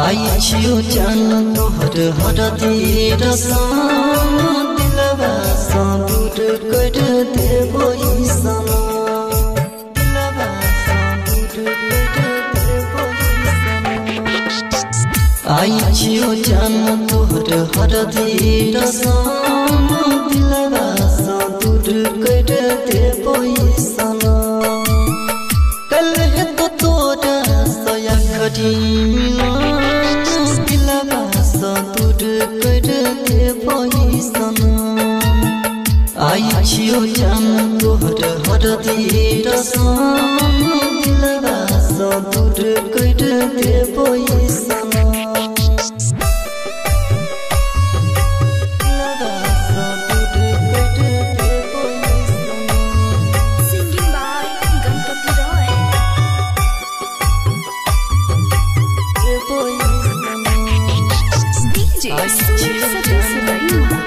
आइयो जान तोहर हरदी रसम दिलवा सा दूर कर देबो ईसन दिलवा सा दूर कर देबो ईसन आइयो जान तोहर हरदी रसम दिलवा सा दूर कर देबो ईसन कल है तो तोरा सया घड़ी मिला आइयो जान तोहर हरदी रसम दिलवा सा दूर कर देबो ईसन दिलवा सा दूर कर देबो ईसन। Singing by Ganpati Roy. देबो ईसन DJ Satish Rayma.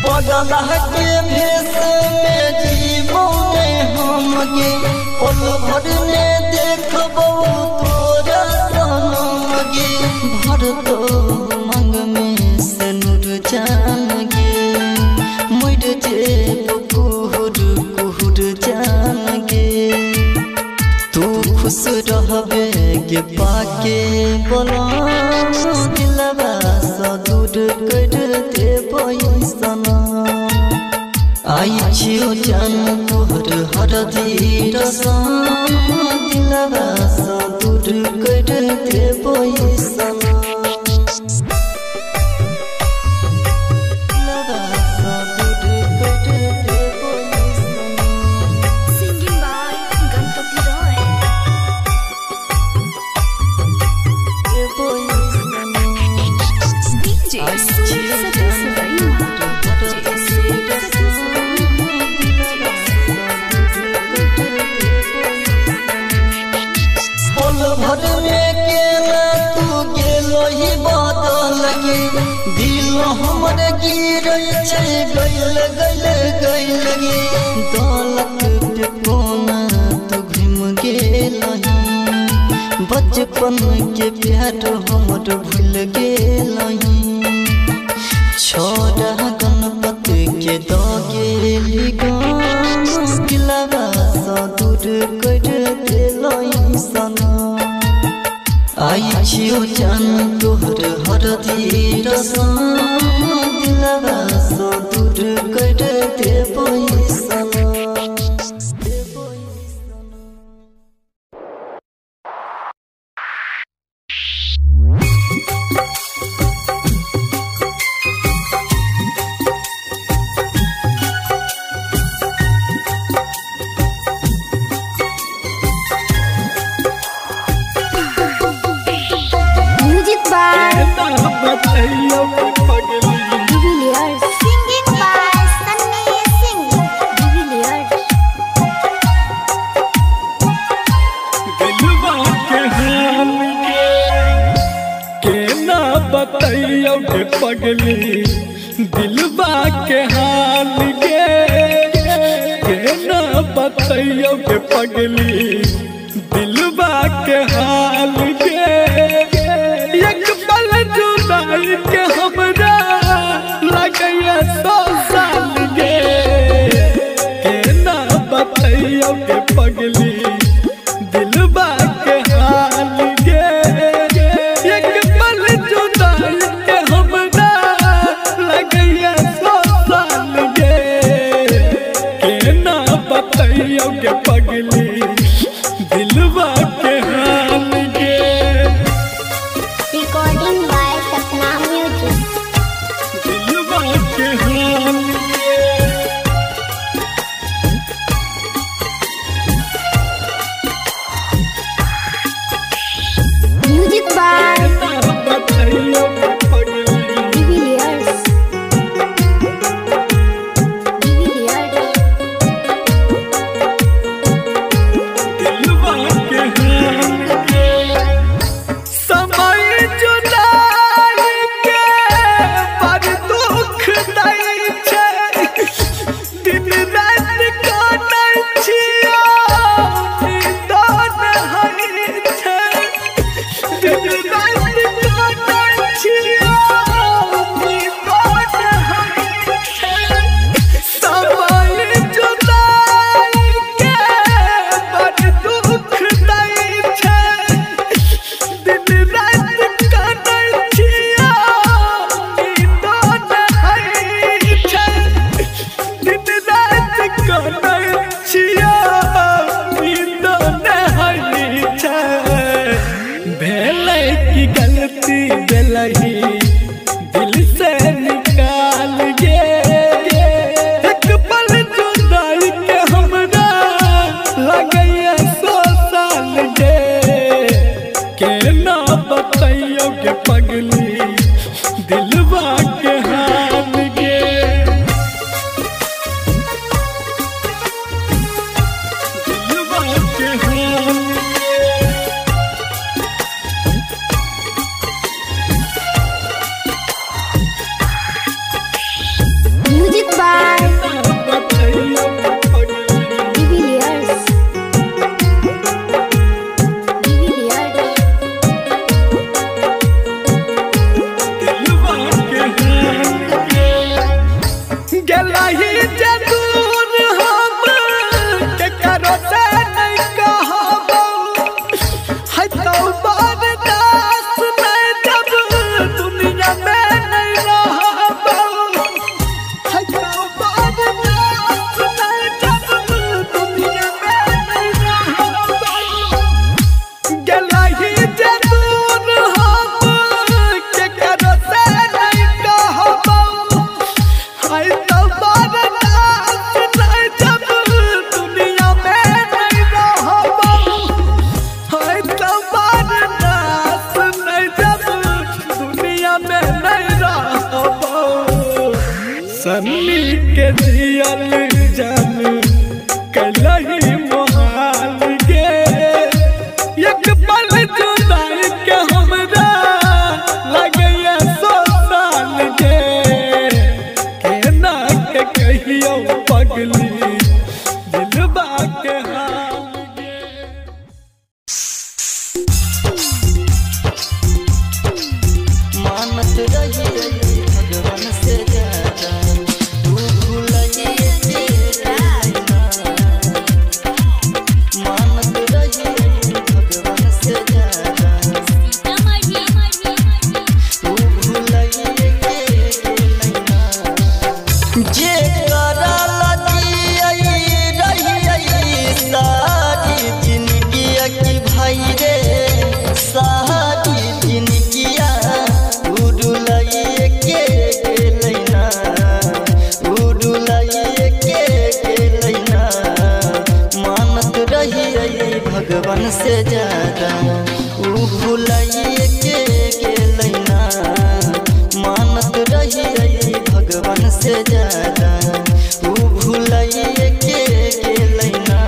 पगला के भेष में जीवो ने हमके पल भर ने देखबो तोरा सनम गे भर तो मंग में से नूर जान गे मुड़ जे कुहुर कुहुर जान गे तू खुश रहबे के पाके बोला दिलवा सा दूर कर देबो ईसन आइयो जान तोहर हरदी रसम दिलवा सा दूर कर देबो ईसन दिलवा सा दूर कर देबो ईसन। Singing by Ganpati Roy. देबो ईसन DJ Satish Rayma. पल भर में केला तू गेलो ही बदल गे दिल हमर गिरै छै गइल गइल गइल गे दौलत पे कोना तू घुम गेलही बचपन के प्यार हमर भूल गेलही छोड़ा गणपति के दो गेली गाम दिलवा सा दूर कर देलो ईसन आइयो जान तोहर हरदी रसम दिलवा सा दूर कर देबो ईसन देबो ईसन। Music by Divilliers. Singing by Sunny Singh. Divilliers. दिलवा के हाल के ना बताइयो के पगली दिलवा के हाल के ना बताइयो के पगली दिलवा के हाल के एक पल जुदाई के हमरा लगैया 100 साल गे ना बताइयो के पगली दिलवा के हाल गे एक पल जुदाई के हमरा लगैया 100 साल गे ना बताइयो के पगली दिलवा के हाल गे। Recording by Sapna Music. दिलवा के हाल गे Music by ना बताइयो के पगली Divilliers. दिल से निकाल गे एक पल जुदाई के हमरा लगैया 100 साल गे के ना बताइयो के पगली दिलवा के हाल गे दिलवा के हाल Music by बताइयो के पगली Divilliers. Divilliers. दिलवा के हाल गे गलही जदूर हम के करो से नहीं कहबो है तो बर्दाश्त नहीं जब दुनिया में नहीं रहबो है तो बर्दाश्त नहीं जब दुनिया में नहीं रहबो गलही जदूर हम के करो से नहीं कहबो है तो बर्दाश्त नहीं जब दुनिया में नहीं रहबो है तो बर्दाश्त नहीं जब दुनिया में नहीं रहबो सन्नी के जियल जान कलही मोहाल गे एक पल जुदाई के हमरा लगैया 100 साल गे केना के कहियो पगली दिलवा के हाल गे मानत रही भगवान से ज्यादा तू भूलिए तेरा मानत रही भगवान से ज्यादा तू भूलिए जे करला दियई रही सारी जिंदगी की भाई रे सारी जिंदगिया उड़ुलाइए के लैना उड़ुलाइए के लैना मानत रही भगवान से ज्यादा ऊ भुलाइए के लैना मानत रही भगवान से ज्यादा ऊ भुलाइए के लैना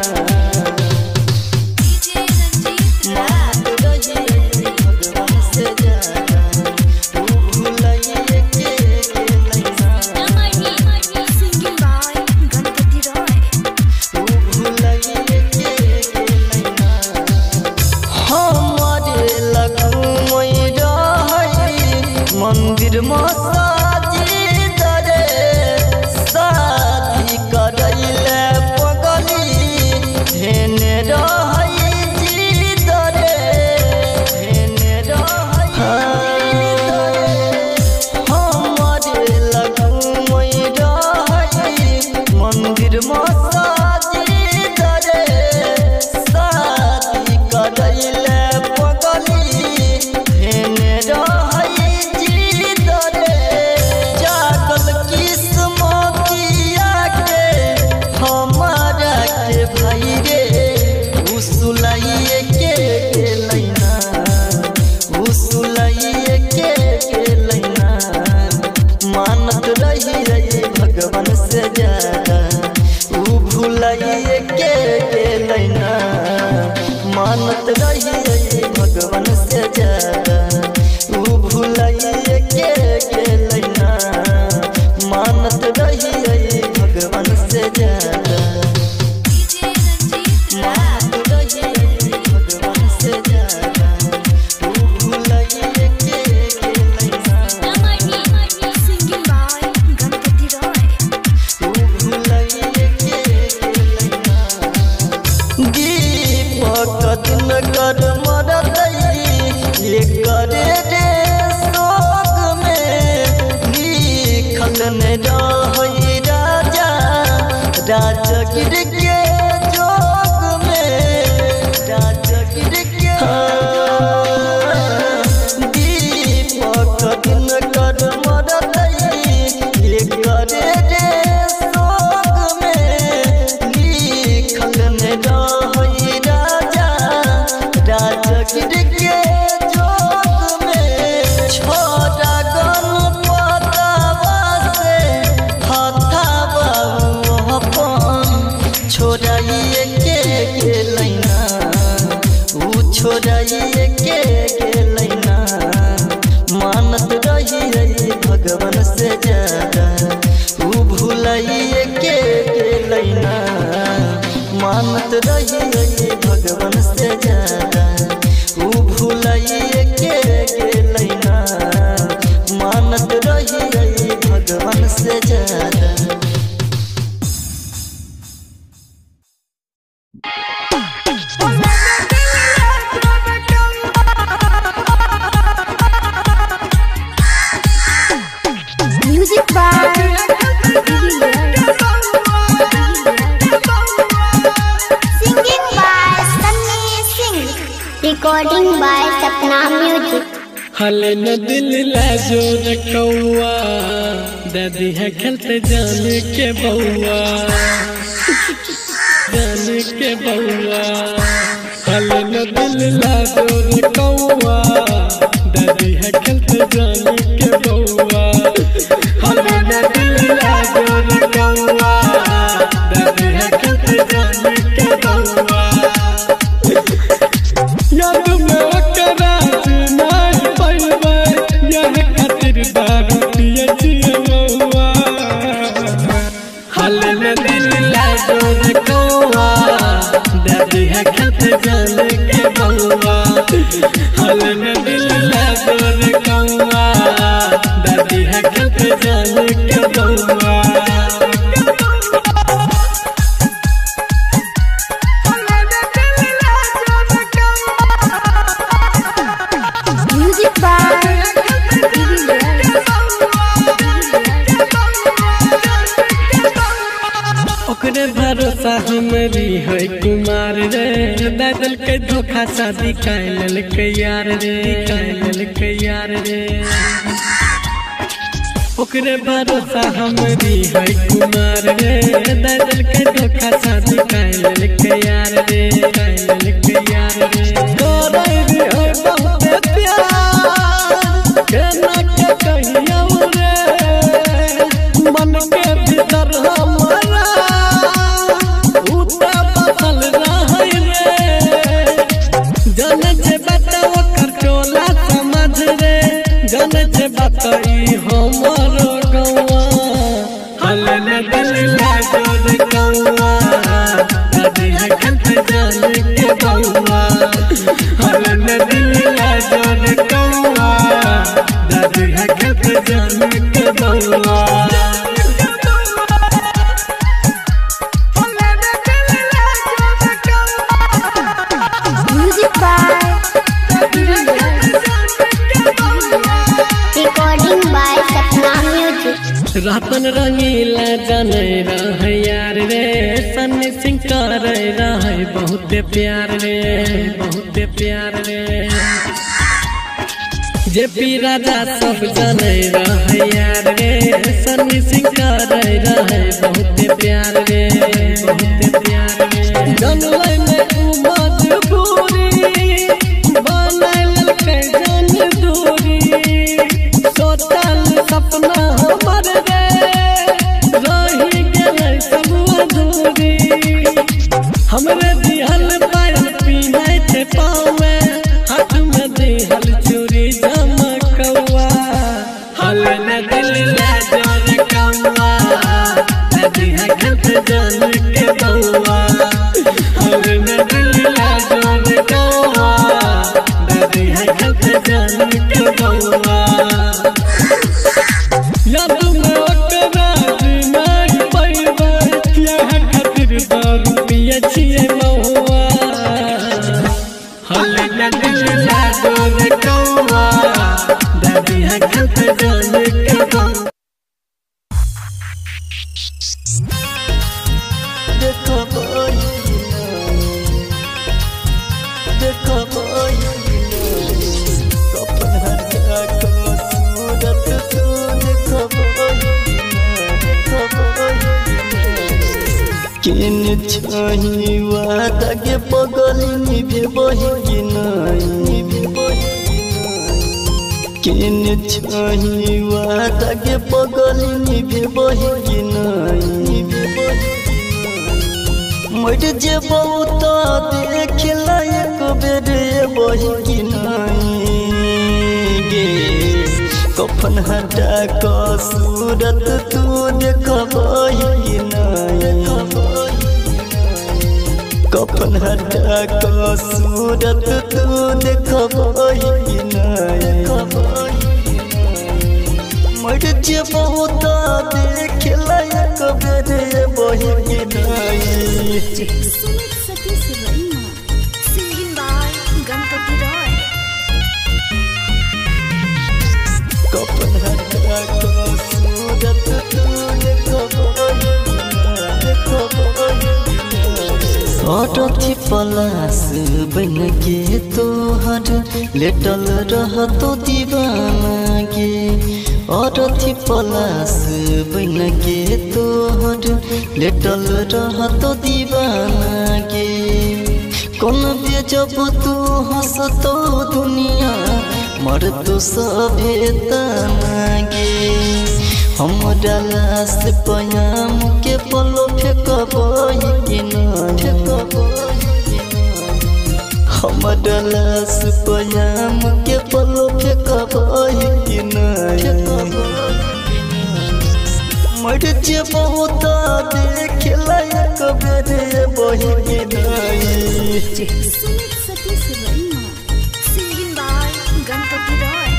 मानत रही भगवान से ज्यादा ऊ भुलाइए के लैना Singing by Ganpati Roy. ऊ भुलाइए के लैना हमारे लगू मंदिर मसाजिद रे शादी करैले पगली हेने रहै जिद रे हेने रहै हमारे लगू मंदिर मसाजिद रे शादी करैले पगली हेने रहै जिद रे जागल किस्मतिया के हमारा के भाई रे उसुलाइए के लैना उसुलाइए के लैना मानत रही भगवान से ज्यादा ऊ भुलाइए के लैना मानत रही भगवान से ज्यादा ऊ भुलाइए के लैना मानत रही भगवान से ज्यादा मानत रही भगवान से ज्यादा ऊ भुलाइए के लैना Singing by Ganpati Roy. ऊ भुलाइए के लैना दीपक दिन कर मरतई ये करे रे शोक में लिखल ने रहई राजा राजगिर के जोग में राजगिर के दीपक दिन कर मरतई ये करे रे सोग में लिखल ने रहई राजा राजगिर के जोग में छोड़ा गणपतवा से हथावा अपन छोड़ाइए के गेलैना ऊ छोड़ाइए के गेलैना मानत रही भगवान से ज्यादा ऊ भूलाइए के गेलैना मानत रही भगवान से ज्यादा ऊ भूलाइए के गेलैना मानत रही भगवान से ज्यादा। Music by Singing by Sunny Singh. Recording by Sapna Music. हले न दिल लाजो न कौआ दादी है खेलते जान के बउआ जान के बउआ हले न दिल लाजो न कौआ दादी है खेलते जान के बउआ हले न दिल लाजो न कौआ दादी है खेलते जान के बउआ याद में ओकरा नहीं पाइबे यह खातिर दारू पिए छिए बउआ हले न दिल लाजो न कौआ दादी है खेलते जान के बउआ हले न दिल लाजो न कौआ दादी है खेलते जान के बउआ। Music by ओकरे भरोसा हमरी है कुमार रे दादल के धोखा शादी कैल के यार रे कैल के यार रे ओकरे भरोसा हमरी है कुमार रे दादल के धोखा शादी कैल के यार रे कैल के यार रे तोरे रे है बहुत प्यार केना के कहियो रे मन के भीतर हमारा उता बसल रहै रे जन जे बताओ कर टोला समझ रे जन जे बताई हमरो गौआ हले न दिल लाजो रे गौआ दादी है खेलते जान के बउआ हले न दिल लाजो रे गौआ दादी है खेलते जान के बउआ। Music by Recording by Sapna Music. रातन रंगीला जाने रहे यार रे सन्नी सिंह करे रहे बहुत प्यार रे बहुत प्यार रे जेपी राजा सब जाने रहे यार रे सन्नी सिंह करे रहे बहुत प्यार रे बहुत प्यार रे जनलै में मजबूरी बनल के जान दूरी सोचल सपना हमर रे रही गेलै सब अधूरी हमरे दिहल पायल पीनै छै पाँव में हाथ में दिहल चूड़ी चमकौआ हले न दिल लाजो रे कौआ दादी है खेलते जान के बउआ हले न दिल लाजो रे कौआ दादी है खेलते जान के बउआ याद में ओकरा किन छही वादा के पगली निभेबही कि नहीं किन छही वादा के पगली निभेबही कि नहीं मर जे बहुत देख लायक बेरे बही कि नहीं गे कफन हटा क सूरत तू देखबही कि नहीं कफन हटा क सूरत तू देखबही कि नहीं मर जे बहुत देख लायक बेरे बही कि नहीं सतीश रैना सिंगिंग बाय गणपति रॉय कफन हटा क सूरत तू देखबही अरथी पलास बन के तोहर लेटल रहतो दीवाना गे अरथी पलास बन के तोहर लेटल रहतो दीवाना गे कौन बेजब तू हंसतो दुनिया मर तो सभे तना गे हमरा लाश पयाम के पलो फेंकबही कि नहीं हमरा लाश पयाम के पलो फेंकबही कि नहीं मर जे बहुत देख लायक बेरे बही कि नहीं सतीश रैना सिंगिंग बाय गणपति रॉय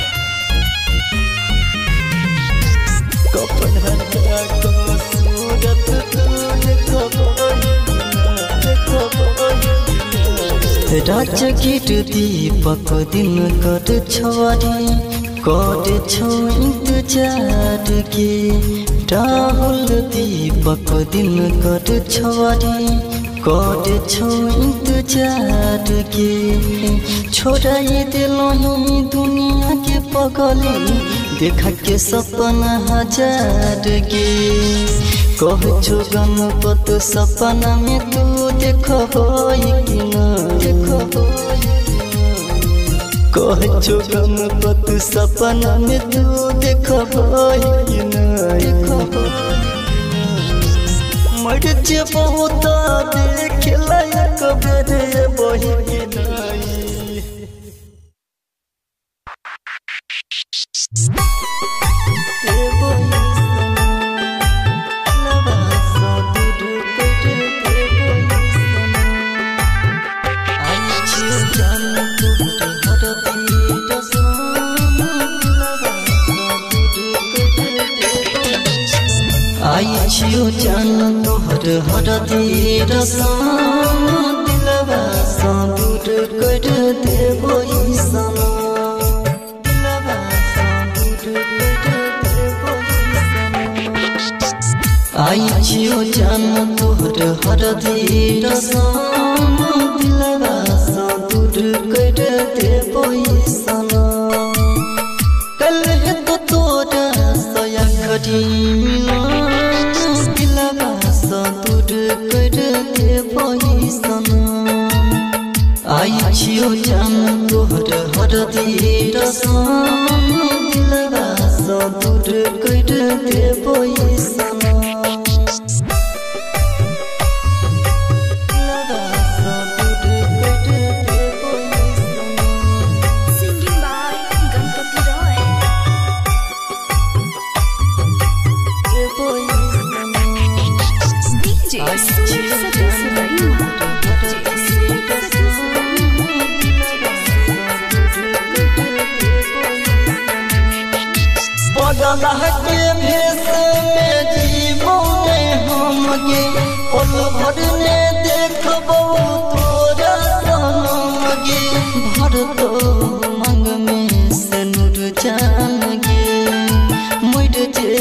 कफन हटा क सूरत तू देखबही राजगीर दीपक दिन कर छवारी कर छो इंतजार के राहुल दीपक दिन कर छवारी कर छो इंतजार के छोड़ाई दिलही दुनिया के पगली देखा के सपना हजार गे कह छो गणपत सपना में तू देखबही कि नहीं कह छो गणपत सपना में तू देखबही कि नहीं मर जे बहुत देख लायक बेरे बही कि नहीं आई छियो जान तोहर हरदी रसम दिलवा सा दूर कर देबो ईसन दिलवा सा दूर कर देबो ईसन आई छियो जान तोहर हरदी रसम दिलवा सा दूर कर देबो ईसन कल है तो तोरा सया करी मिला दूर कर देबो ईसन आई छियो जान तोहर हरदी रसम दिलवा सा दूर कर देबो ईसन singing by Ganpati Roy DJ Satish Raina पगला के भेष में जीवो ने हम गे पल भर ने देखबो तोरा सनम गे भर तो मंग में से नूर जान गे मर जे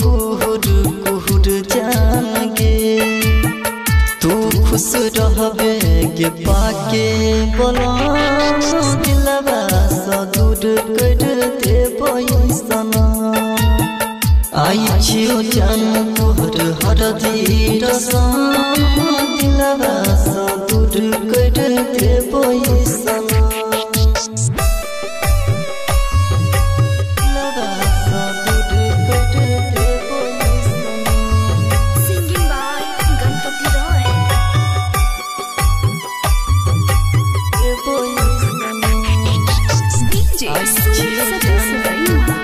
कुहुर कुहुर जान गे तू खुश रहबे गे पाके बोला दिलवा सा दूर कर देबो ईसन आई छियो जान तोहर हरदी रसम दिलवा सा दूर कर देबो सना दिलवा सा दूर कर देबो सना। Singing by Ganpati Roy. देबो सना DJ Sumit Satish Verma.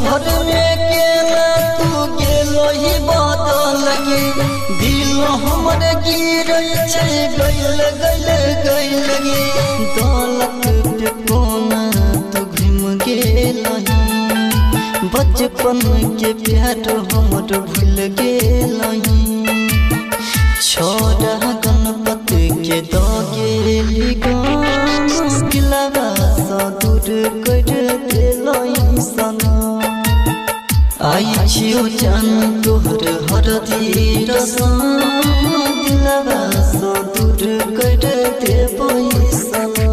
भर में केला तू गेलो ही बदल के दिल हमर गिर छै गइल गइल गइल गे दौलत पे कोना तू घुम गेलही बचपन के प्यार हमर भूल गेलही छोड़ा गणपति के दो गेली गाम दिलवा सा दूर कर देलही सना। आई छियो जान तोहर हरदी रसम दिलवा सा दूर कर देबो सना।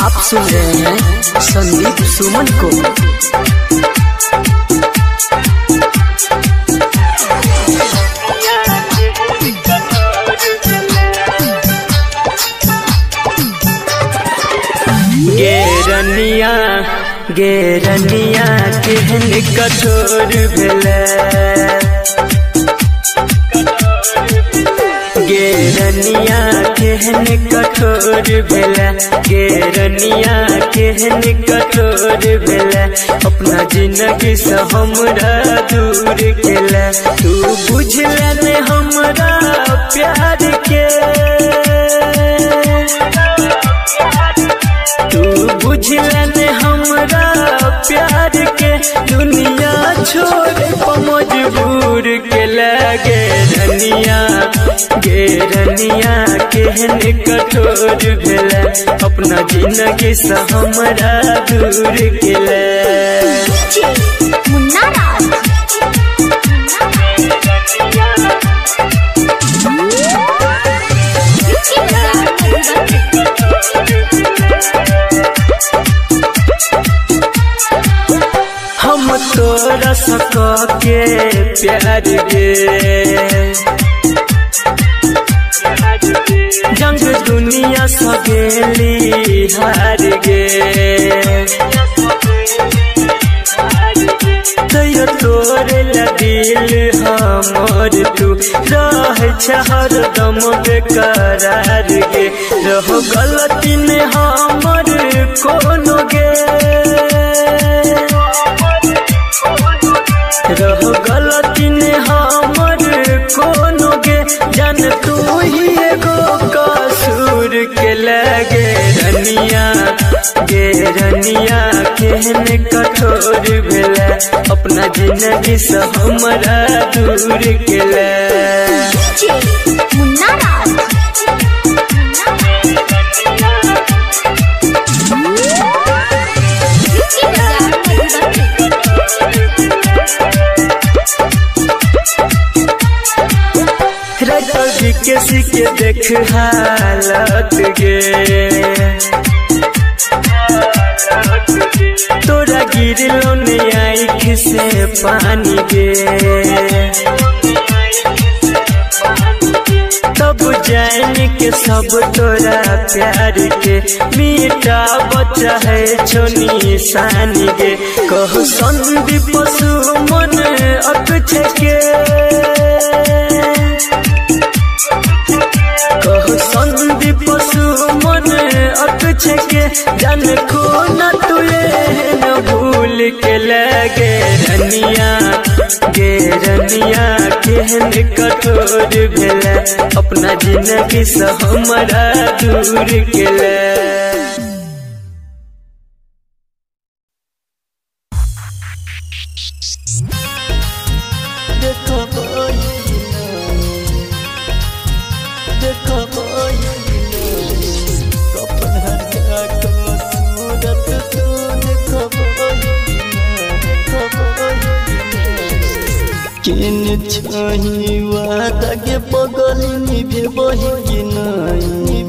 आप सुन रहे हैं संदीप सुमन को। गेरनिया केहन कठोर भेलै गेरनिया केहन कठोर भेलै गेरनिया केहन कठोर भेलै अपना जिंदगी से हमरा दूर केलै तू बुझले ने हमरा प्यार के तू बुझले ने हमरा प्यार के दुनिया छोड़ प मजबूर केला गेरनिया केहन कठोर भेलै अपना जिंदगी से हमरा दूर केला। मुन्ना राज हम तोरा सक के प्यार गे जंग दुनिया सगेली हार गे तैयो तोरे दिल हमर तू रह हरदम बेकरार गे रहो गलती ने हमर कोनो गे रहो गलती ने हमर कोनो गे जान तू ही एगो कसूर के लगे गेरनिया केहन कठोर भेलै अपना जिंदगी से हमरा दूर केला। मुन्ना राज किसी के देख हालत गे तोरा गिरलो ने आँख से पानी गे तब जान के सब तोरा प्यार के मीठा बच्चा है छोनी सानी गे कहो संदीप सुमन अक्षय के कहो संदीप सुमन अक्षय के जान को न तुए न भूल के लगे गेरनिया केहन कठोर भेलै अपना जिंदगी से हमरा दूर केला। सपन हर का सूरत किन छही वादा के बगल निभे बही कि नहीं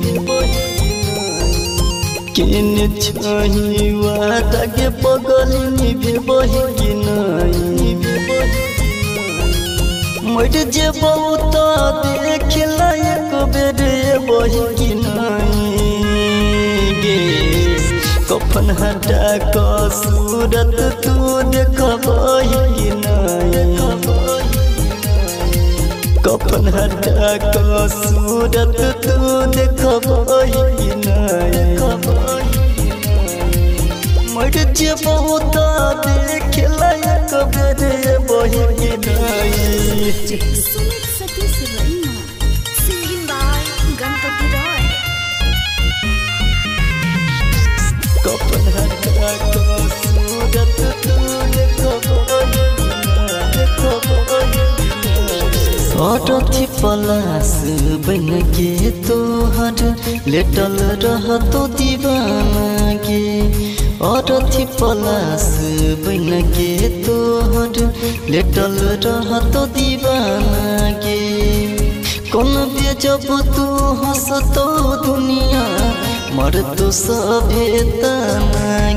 किन छही वादा के बगल निभे बही कि नहीं मर जे बहुत देख लायक बेरे बही कि नहीं गे कफन हटा क सूरत तू देखबही कि नहीं कफन हटा क सूरत तू देखबही कि नहीं मर जे बहुत देख लायक बेरे बही कि नहीं Sumit Satish Verma. Singing by Ganpati Roy. कफन हटा क सूरत तू देखबही अरथी पलास बन के तोहर लेटल रह तो दीवाना गे अरथी पलास बन के तोहर लेटल रह तो दीवाना गे कौन बेजब तू हंस तो दुनिया मर तो सभे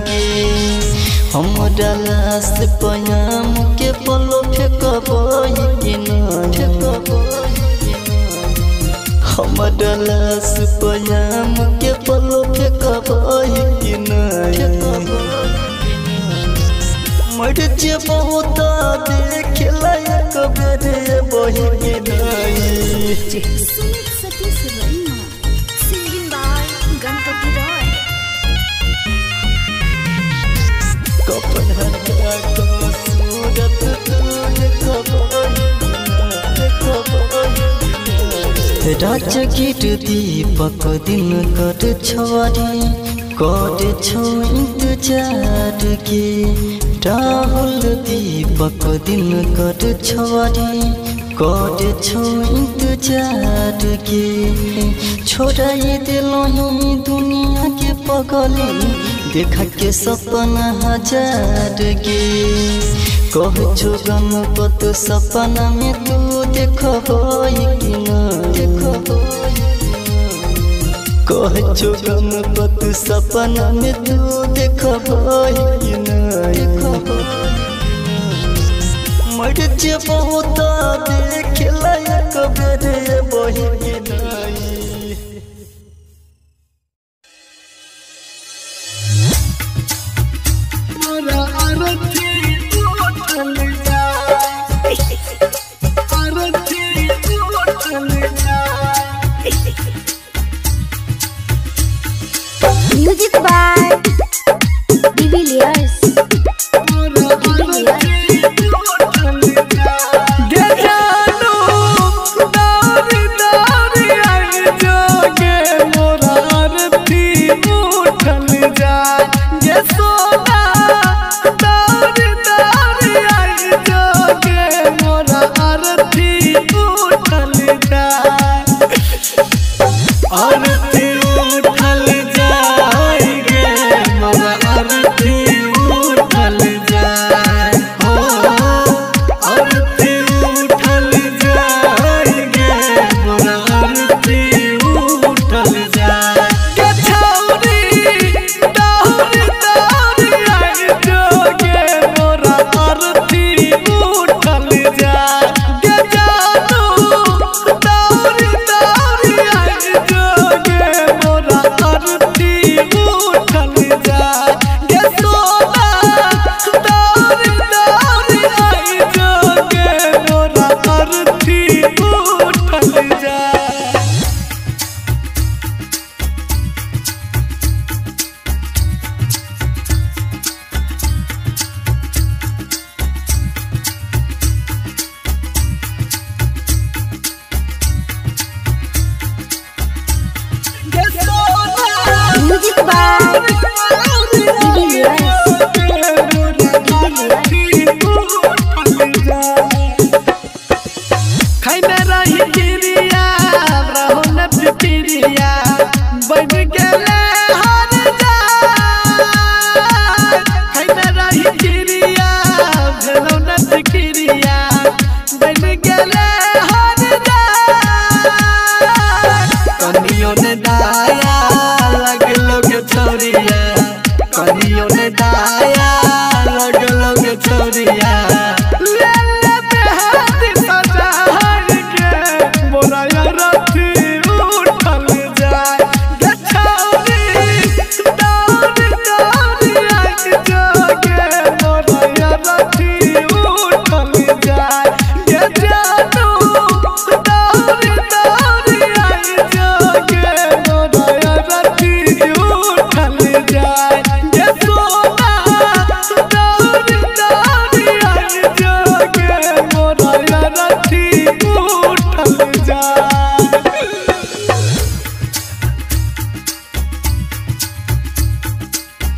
गे हमरा लाश पयाम के पलो फेंकबही कि नहीं हमरा लाश पयाम के पलो फेंकबही कि नहीं मर जे बहुत देख लायक बेरे बही कि नहीं Sumit Satish Verma. Singing by Ganpati Roy. कफन हटा क सूरत तू देखबही राजगीर दीपक दिन कर छोरी कर छो इंतजार के राहुल दीपक दिन कर छोरी कर छो इंतजार के छोड़ाई दिलही दुनिया के पगली देखा के सपना हजार गे कह छो गणपत सपना में तू देखबही कि नहीं कह छो गणपत सपना में तू देखबही कि नहीं मर जे बहुत देख लायक बेरे बही कि नहीं Music by Divilliers.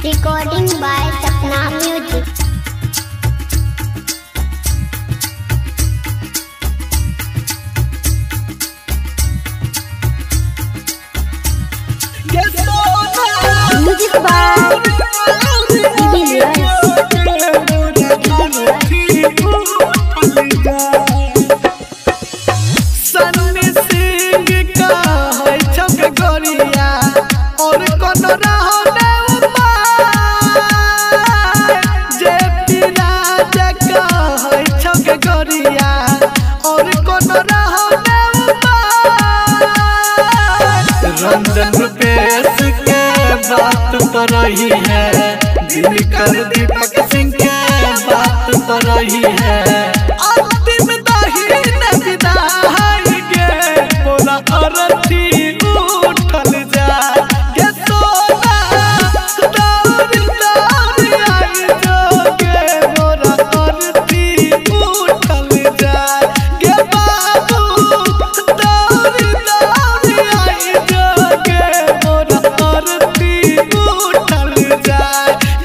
Recording by Sapna Music. Music by Sunny Singh का है छक गोरिया और कौन रहने जे राज का है छक गोरिया और कौन रहने रंजन रुपेश के बात पर रही है दिनकर दीपक सिंह के बात पर रही है अंतिम दाहिन विदाई गे मोरा अरथी उठल जा गे सोना दौड़ दौड़ आई जो गे मोरा अरथी उठल जा गे बाबू दौड़ दौड़ आई जो गे मोरा अरथी उठल जा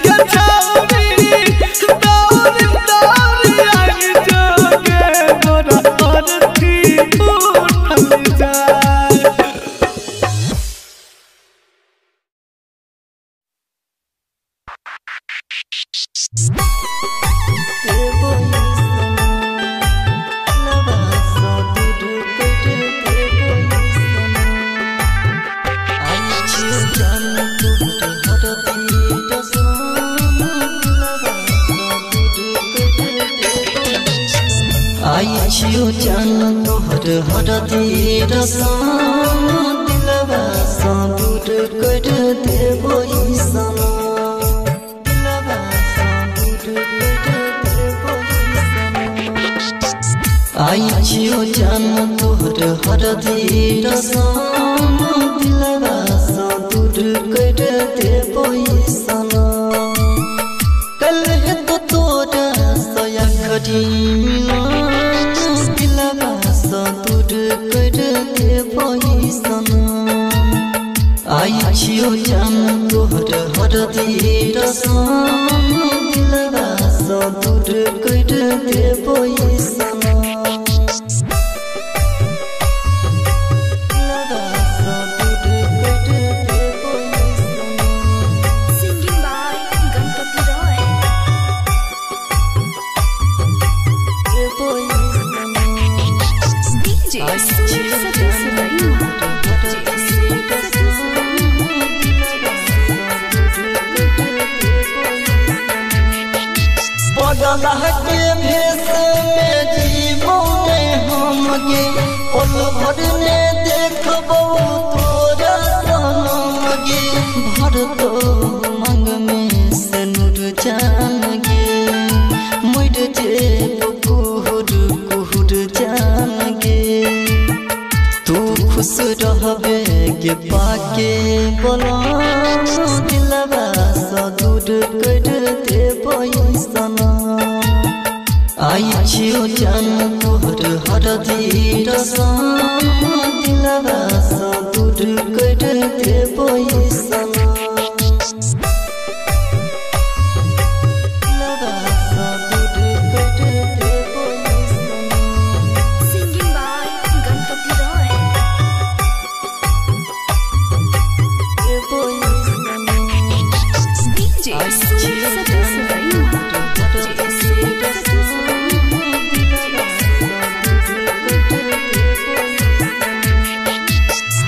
गे छौरी दौड़ दौड़ आई जो गे मोरा अरथी उठल जा। आई छियो जान तोहर हरदी रसम दिलवा सा दूर कर देबो ई सनम दिलवा सा दूर कर देबो ई सनम आई छियो जान तोहर हरदी रसम दिलवा सा दूर कर देबो ई सनम कल है तो तोरा सया खड़ी मिला दिलवा सा दूर कर देबो ई सनम आई छियो जान तोहर हरदी रसम दिलवा सा दूर कर देबो ई सनम दिलवा सा दूर कर देबो ई सनम Singing by Ganpati Roy. देबो ई सनम DJ Sumit Satish Verma. पगला के भेष में जीवो ने हम गे पल भर ने देखबो तोरा सनम गे भर तो मंग में से नूर जान गे मुड़ जे कुहुर कुहुर जान गे तू खुश रहबे के पाके बोला दिलवा सा दूर कर देबो ई सनम आई छियो जान तोहर हरदी रसम दिलवा सा दूर कर देबो ई सनम दिलवा सा दूर कर देबो ई सनम Singing by Ganpati Roy. देबो ई सनम DJ Sumit Satish Verma.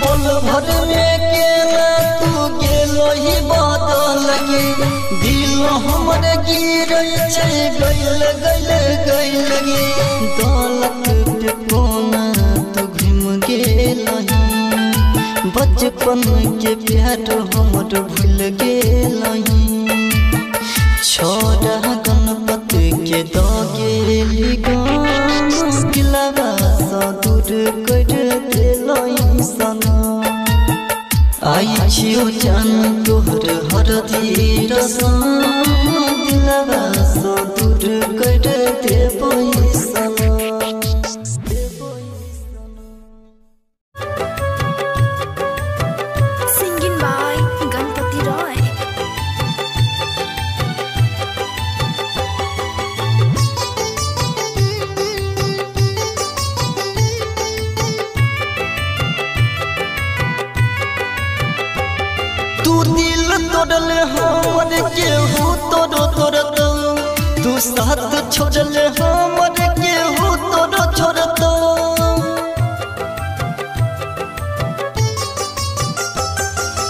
पल भर में केला तू गेलो ही बदल गे दिल हमर गिरै छै गइल गइल गइल गे दौलत पे कोना तू घुम गेलही बचपन के प्यार हमर भूल गेलही छोड़ा गणपति के दगे गान दिलवा सा दूर कर देलो ई सनम आई छियो जान तोहर हरदी रसम दिलवा सा दूर कर देबो ई सनम देबो ई सनम Singing by Ganpati Roy. तोड़ले हमर केहू तोड़ो तोड़तो तू साथ छोड़ले हमर केहू तोड़ो छोड़तो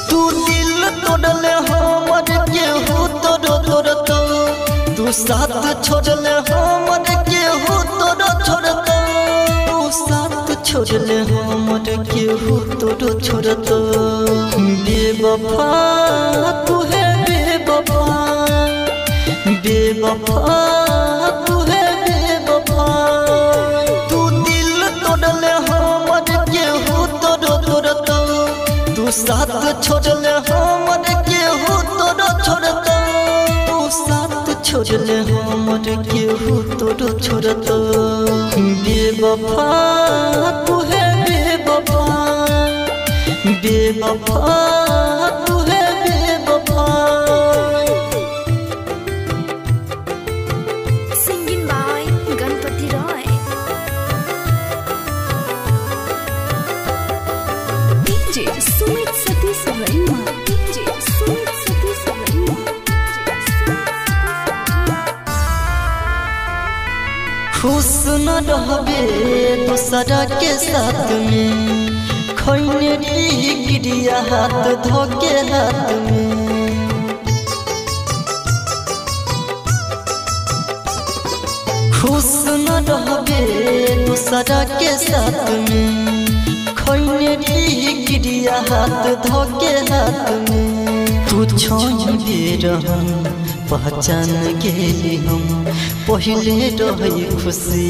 तू दिल तोड़ले हमर केहू तोड़ो तोड़तो तू साथ छोड़ले हमर केहू तोड़ो छोड़तो तू साथ छोड़ले हमर केहू तोड़ो छोड़तो बेवफा तू है बेवफा बेवफा तू है बेवफा तू दिल तोड़ले हमर केहू तोड़ो तोड़तो तू साथ छोड़ले हमर केहू तोड़ो छोड़तो तू साथ छोड़ले हमर केहू तोड़ो छोड़तो बेवफा तू है बेवफा बेवफा तू है बेवफा Singing by Ganpati Roy. DJ Sumit Satish Raima. DJ Sumit Satish Raima. खुश न रहबे दूसरा के साथ में खैने गिरिया हाथ धोके हाथ में खुश न रहबे दूसरा के साथ में खैने गिरिया हाथ धोके हाथ में तू छोड़बे रहम पहचान गेली हम पहले रही खुशी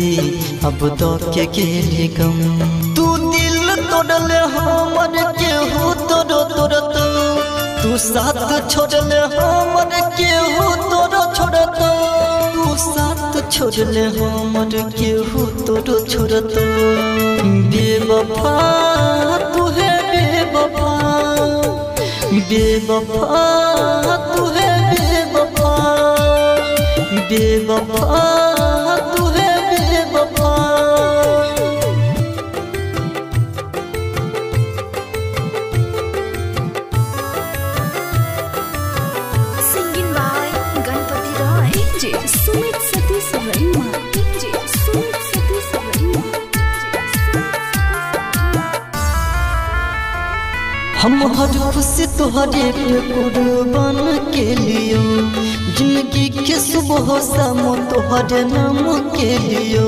अब दो के गेली गम तू दिल तोड़ले हमर केहू तोड़ो तोड़तो तू साथ छोड़ले हमर केहू तोड़ो छोड़तो तू साथ छोड़ले हमर केहू तोड़ो छोड़तो बेवफा तू है बेवफा बेवफा तू है बेवफा बेवफा तू है बेवफा Singing by Ganpati Roy. DJ Sumit Satish Raima. DJ Sumit Satish Raima. हम हर खुशी तोहरे पे कुर्बान के लियो जिंदगी के सुबह शाम तोहरे नाम के लियो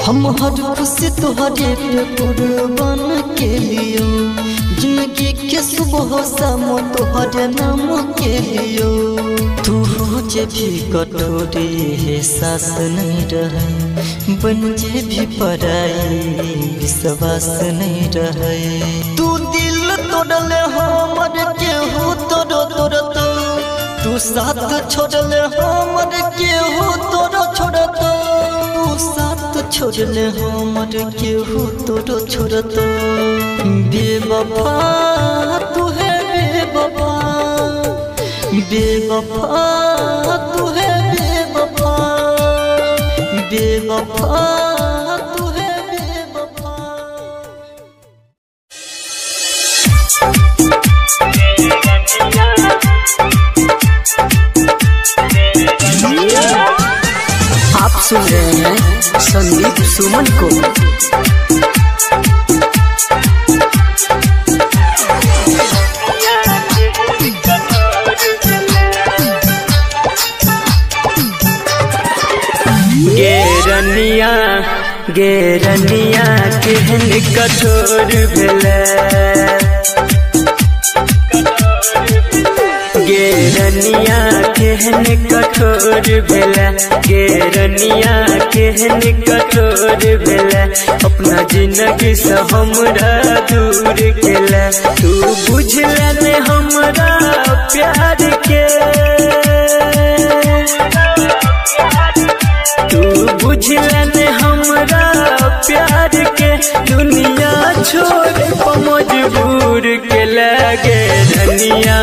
हम हर खुशी तोहरे पे कुर्बान के लियो जिंदगी के सुबह शाम तोहरे नाम के लियो तू जे भी कठोरी है सास नहीं रहे बन जे भी पराई विश्वास नहीं रहे तू दिल तोड़ले हमर केहू तोड़ो तोड़तो तू साथ छोड़ले हमर केहू तोड़ो छोड़तो तू साथ छोड़ले हमर केहू तोड़ो छोड़तो बेवफा तू है बेवफा बेवफा तू है बेवफा बेवफा तू है बेवफा आप सुन रहे हैं संदीप सुमन को। गेरनिया गेरनिया केहन कठोर भेलै गेरनिया केहन कठोर भेलै गेरनिया केहन कठोर भेलै अपना जिंदगी से हमरा दूर केलै तू बुझले ने हमरा प्यार के तू बुझले ने हमरा प्यार के दुनिया छोड़ मजबूर केला गेरनिया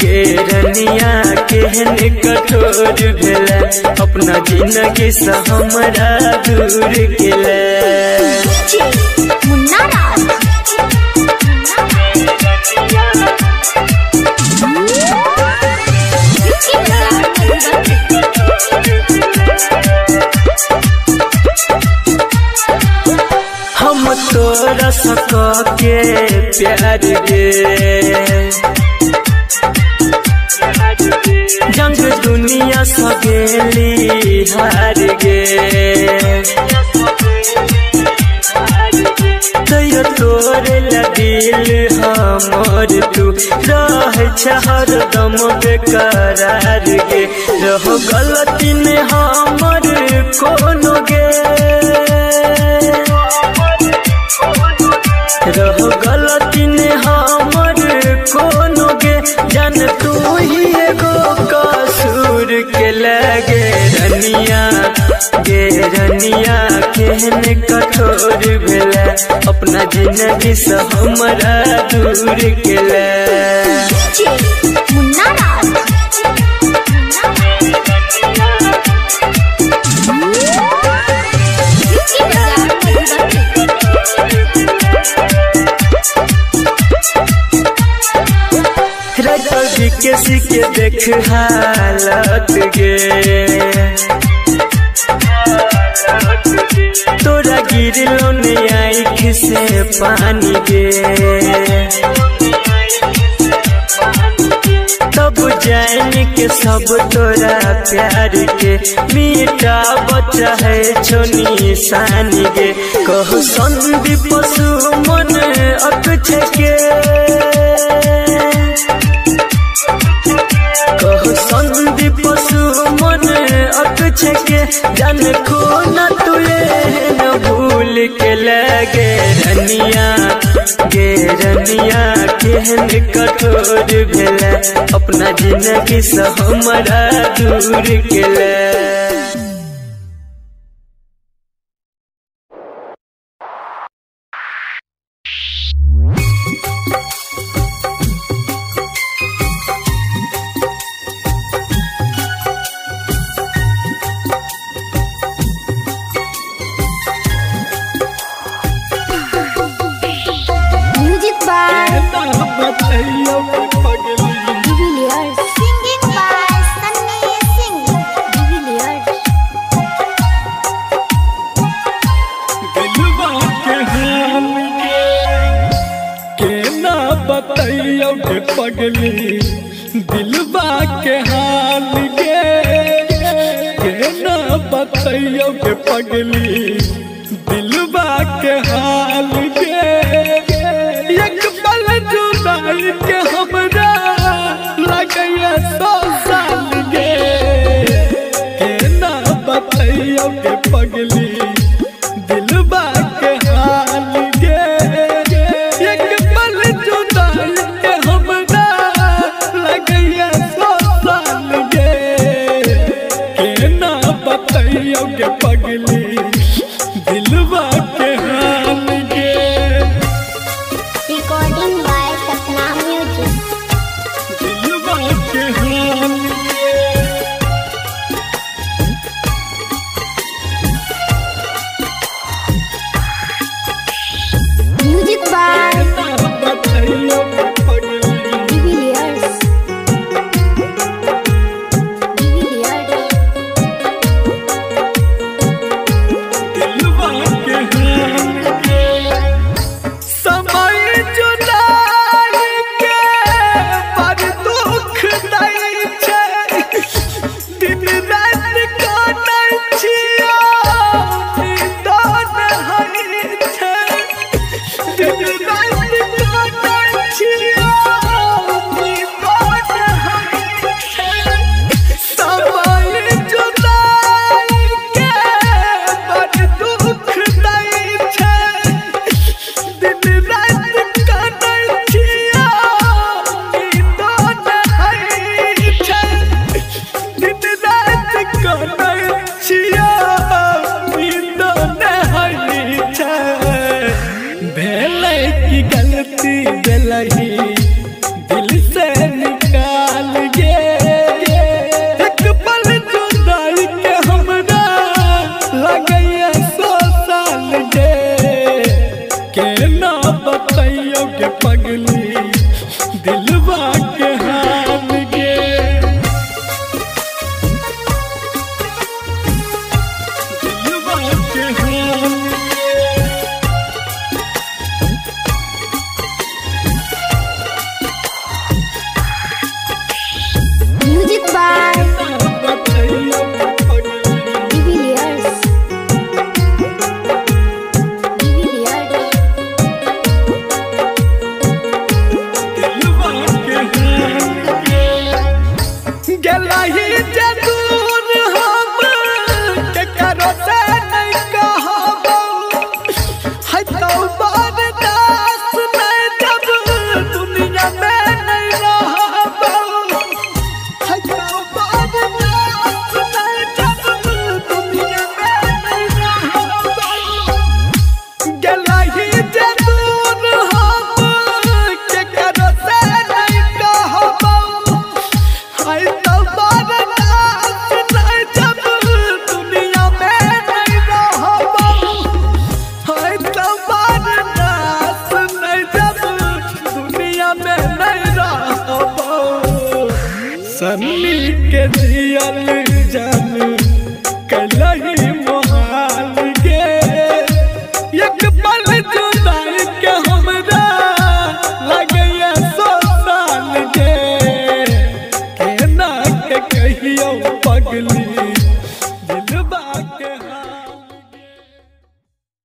गेरनिया केहन कठोर भेलै अपना जिंदगी से हमरा दूर केला मुन्ना राज सक के प्यार गे जंग दुनिया सगेली हार गे तैयो तोरे दिल हमर तू रह हर दम बेकरार गे रहो गलती ने हमर कोनो गे रहो गलती ने हमर कोनो गे जान तू ही एगो कसूर के लगे रनिया गे रनिया केहन कठोर भेला अपना जिंदगी से हमरा दूर केला मुन्ना राज किसी के देख हालत गे तोरा गिरलो ने आँख से पानी गे तब जान के सब तोरा प्यार के मीठा बच्चा है छोनी सानी गे कहो संदीप सुमन अक्षय के कहो संदीप सुमन अक्षय के जान को न तुए न भूल के लगे रनिया गे रनिया केहन कठोर भेला अपना जिंदगी से हमरा दूर केला Singing by Sunny Singh. बतैयो के पगली दिलबा के हाल गे के ना बतैयो के पगली दिलबा के हाल गे एक पल जुदाई के हमरा लगैया 100 साल गे के ना बतैयो के पगली दिलबा के हाल गे एक पल जुदाई के हमरा लगैया 100 साल गे के ना बतैयो के पगली दिलबा के हाल गे Recording by Sapna Music. दिलबा के हाल गे Music by बतैयो के पगली Divilliers. दिलबा के हाल गे समय जुदाई के बड़ दुख दै छै दिन रात काटै छियै नींद नहि छै दिन रात काटै छियै नींद नहि छै समय जुदाई के बड़ दुख दै छै दिन रात काटै छियै नींद नहि छै दिन रात काटै छियै नींद नहि छै भेलै की गलती देलही दिल से निकाल गे एक पल जुदाई के हमरा लगैया 100 साल गे के ना बतैयो के पगली दिलबा के हाल गे दिलबा के हाल गे यारी